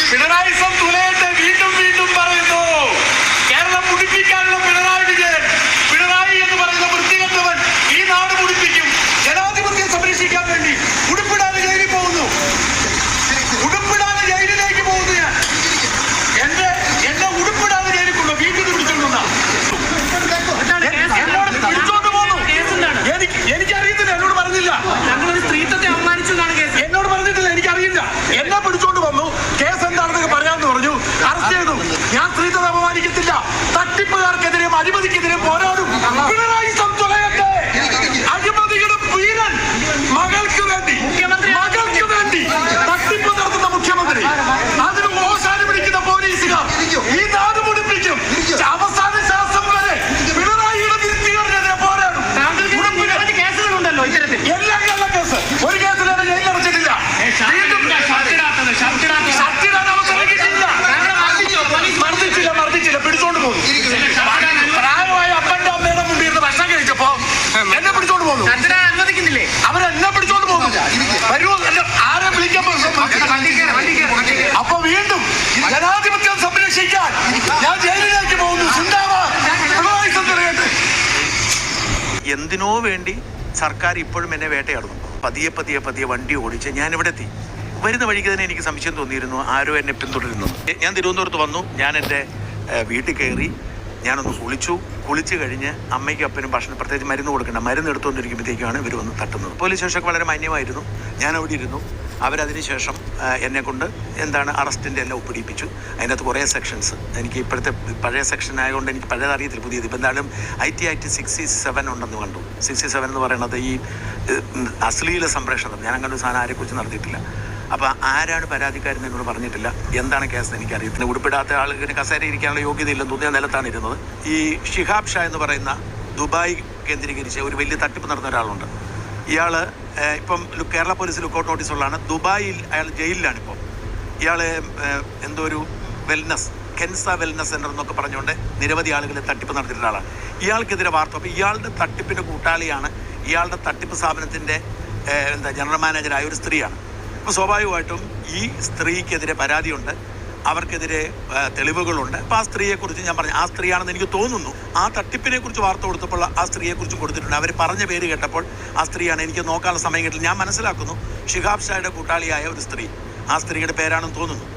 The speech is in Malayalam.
പിണറായി തുലയത്തെ വീണ്ടും വീണ്ടും പറയുന്നു. കേരളം മുടിപ്പിക്കാനുള്ള പിണറായി വിജയൻ, പിണറായി എന്ന് പറയുന്ന വൃത്തികെട്ടവൻ ഈ നാട് മുടിപ്പിക്കും. ജനാധിപത്യം സംരക്ഷിക്കാൻ വേണ്ടി ഉടുപ്പിടാതെ ജയിലിൽ പോകുന്നു, ഉടുപ്പിടാതെ ജയിലിലേക്ക് പോകുന്നു. ഞാൻ എന്നെ ഉടുപ്പിടാതെ ജയിലിൽ കൊണ്ടു വീട്ടിൽ പിടിച്ചോണ്ടുവന്ന എന്നോട് പിടിച്ചോണ്ട് പോന്നു. എനിക്കറിയത്തില്ല, എന്നോട് പറഞ്ഞില്ല. സ്ത്രീത്വത്തെ അവമാനിച്ചതാണ് കേസ്. എന്നോട് പറഞ്ഞിട്ടില്ല, എനിക്കറിയില്ല. എന്നെ പിടിച്ചോണ്ട് വന്നു. കേസ് എന്താണെന്നൊക്കെ പറയാമെന്ന് പറഞ്ഞു. അറസ്റ്റ് ചെയ്തു. ഞാൻ സ്ത്രീത്വം അപമാനിക്കത്തില്ല. തട്ടിപ്പുകാർക്കെതിരെയും അഴിമതിക്കെതിരെയും പോരാടും. പിണറായി തുലയത്തെ അഴിമതിയുടെ വീരൻ, മകൾക്ക് വേണ്ടി തട്ടിപ്പ് നടത്തുന്ന മുഖ്യമന്ത്രി, അതിന് ഓശാന പിടിക്കുന്ന പോലീസുകാർ ഈ നാട് മുടിപ്പിക്കും. അവസാന ശ്വാസം വരെ പിണറായിയുടെ വിരുദ്ധീകരനെതിരെ പോരാടും. കേസുകളുണ്ടല്ലോ ഇത്തരത്തിൽ. എല്ലാം കള്ള കേസ്. ഒരു കേസിൽ ജയിലിൽ അടച്ചിട്ടില്ല. മർദ്ദിച്ചില്ല, പിടിച്ചോണ്ട് പോകുന്നു. പ്രായമായ അപ്പന്റെ അമ്മയുടെ മുമ്പിൽ ഭക്ഷണം കഴിച്ചപ്പോ എന്നെ പിടിച്ചോണ്ട് പോകുന്നു. അനുവദിക്കുന്നില്ലേ? അവരെന്നെ പിടിച്ചോണ്ട് പോകുന്നു. വരുമോ? ആരെ വിളിക്കാൻ? അപ്പൊ വീണ്ടും ജനാധിപത്യം സംരക്ഷിക്കാൻ ഞാൻ ജയിലിലേക്ക് പോകുന്നു. എന്തിനോ വേണ്ടി സർക്കാർ ഇപ്പോഴും എന്നെ വേട്ടയാടുന്നു. പതിയെ പതിയെ പതിയെ വണ്ടി ഓടിച്ച് ഞാനിവിടെ എത്തി. വരുന്ന വഴിക്ക് തന്നെ എനിക്ക് സംശയം തോന്നിയിരുന്നു ആരോ എന്നെ പിന്തുടരുന്നു. ഞാൻ തിരുവനന്തപുരത്ത് വന്നു. ഞാൻ എൻ്റെ വീട്ടിൽ കയറി, ഞാനൊന്ന് കുളിച്ച് കഴിഞ്ഞ് അമ്മയ്ക്കും അപ്പനും ഭക്ഷണം, പ്രത്യേകിച്ച് മരുന്ന് കൊടുക്കേണ്ട, മരുന്ന് എടുത്തുകൊണ്ടിരിക്കുമ്പോഴത്തേക്കാണ് ഇവർ വന്ന് തട്ടുന്നത്. പോലീസ് സ്റ്റേഷനൊക്കെ വളരെ മാന്യമായിരുന്നു. ഞാനവിടെ ഇരുന്നു. അവരതിന് ശേഷം എന്നെക്കൊണ്ട് അറസ്റ്റിൻ്റെ എല്ലാം ഒപ്പിടിപ്പിച്ചു. അതിനകത്ത് കുറേ സെക്ഷൻസ്, എനിക്ക് ഇപ്പോഴത്തെ പഴയ സെക്ഷൻ ആയതുകൊണ്ട് എനിക്ക് പഴയത് അറിയത്തില്ല, പുതിയത്. ഇപ്പം എന്തായാലും IT Act 67 ഉണ്ടെന്ന് കണ്ടു. 67 എന്ന് പറയുന്നത് ഈ അശ്ലീല സംപ്രേഷണം. ഞാൻ അങ്ങനെ ഒരു സാധനം ആരെക്കുറിച്ച് നടത്തിയിട്ടില്ല. അപ്പോൾ ആരാണ് പരാതിക്കാരെന്ന് എന്നോട് പറഞ്ഞിട്ടില്ല. എന്താണ് കേസ് എനിക്കറിയത്തില്ല. ഉടുപ്പിടാത്ത ആളുകൾ കസേര ഇരിക്കാനുള്ള യോഗ്യതയില്ലെന്ന് തോന്നിയ നിലത്താണ് ഇരുന്നത്. ഈ ഷിഹാബ് ഷാ എന്ന് പറയുന്ന ദുബായ് കേന്ദ്രീകരിച്ച് ഒരു വലിയ തട്ടിപ്പ് നടന്ന ഒരാളുണ്ട്. ഇയാൾ ഇപ്പം കേരള പോലീസ് ലുക്കൗട്ട് നോട്ടീസുള്ളതാണ്. ദുബായിൽ അയാൾ ജയിലിലാണ് ഇപ്പോൾ. ഇയാൾ എന്തോ ഒരു കെൻസ വെൽനസ് സെൻ്റർ എന്നൊക്കെ പറഞ്ഞുകൊണ്ട് നിരവധി ആളുകളെ തട്ടിപ്പ് നടത്തിയിട്ടുള്ള ആളാണ്. ഇയാൾക്കെതിരെ വാർത്ത. അപ്പോൾ ഇയാളുടെ തട്ടിപ്പിൻ്റെ കൂട്ടാളിയാണ്, ഇയാളുടെ തട്ടിപ്പ് സ്ഥാപനത്തിൻ്റെ ജനറൽ മാനേജറായ ഒരു സ്ത്രീയാണ്. അപ്പോൾ സ്വാഭാവികമായിട്ടും ഈ സ്ത്രീക്കെതിരെ പരാതിയുണ്ട്, അവർക്കെതിരെ തെളിവുകളുണ്ട്. അപ്പോൾ ആ സ്ത്രീയെക്കുറിച്ച് ഞാൻ പറഞ്ഞു, ആ സ്ത്രീയാണെന്ന് എനിക്ക് തോന്നുന്നു. ആ തട്ടിപ്പിനെ കുറിച്ച് വാർത്ത കൊടുത്തപ്പോൾ ആ സ്ത്രീയെക്കുറിച്ചും കൊടുത്തിട്ടുണ്ട്. അവർ പറഞ്ഞ പേര് കേട്ടപ്പോൾ ആ സ്ത്രീയാണ്. എനിക്ക് നോക്കാനുള്ള സമയം കിട്ടില്ല. ഞാൻ മനസ്സിലാക്കുന്നു ഷിഹാബ് ഷായുടെ കൂട്ടാളിയായ ഒരു സ്ത്രീ, ആ സ്ത്രീയുടെ പേരാണെന്ന് തോന്നുന്നു.